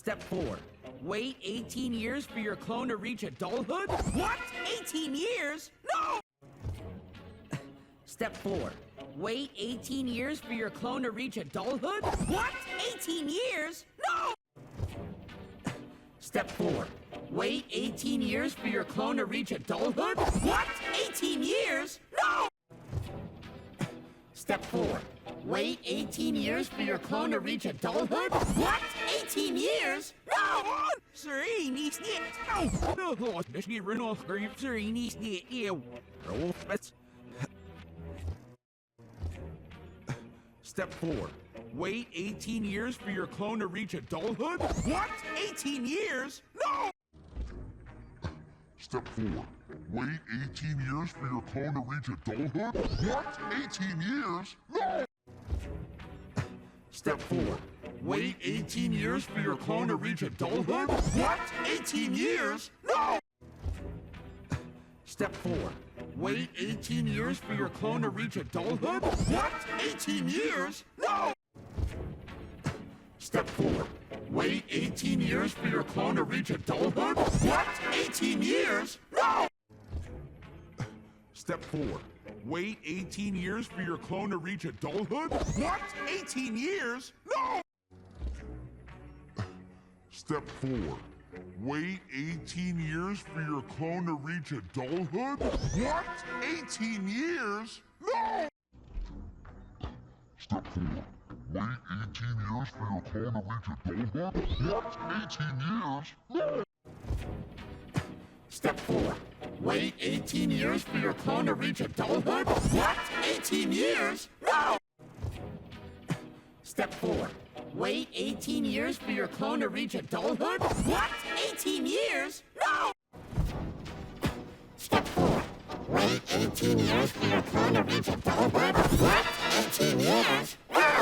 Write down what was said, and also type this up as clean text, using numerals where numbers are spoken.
Step 4. Wait 18 years for your clone to reach adulthood? What? 18 years? No! Step 4. Wait 18 years for your clone to reach adulthood? What? 18 years? No! Step 4. Wait 18 years for your clone to reach adulthood? What? 18 years? No! Step 4. Wait 18 years for your clone to reach adulthood? What? 18 years? No! Serini snit. No! Misschien Renault Green Serini snit. Step 4. Wait 18 years for your clone to reach adulthood? What? 18 years? No! Step 4. Wait 18 years for your clone to reach adulthood? What? 18 years? No! Step 4. Wait 18 years for your clone to reach adulthood? What? 18 years? No! Step 4. Wait 18 years for your clone to reach adulthood? What? 18 years? No! Step 4. Wait 18 years for your clone to reach adulthood? What? 18 years? No! Step 4. Wait 18 years for your clone to reach adulthood? What? 18 years? No! Step 4. Wait 18 years for your clone to reach adulthood? What? 18 years? No! Step 4. Wait 18 years for your clone to reach adulthood? What? 18 years? No! Step 4. Wait 18 years for your clone to reach adulthood? What? 18 years? No! Step 4. Wait 18 years for your clone to reach adulthood? What? 18 years? No! Step 4. Wait 18 years for your clone to reach adulthood? What? 18 years?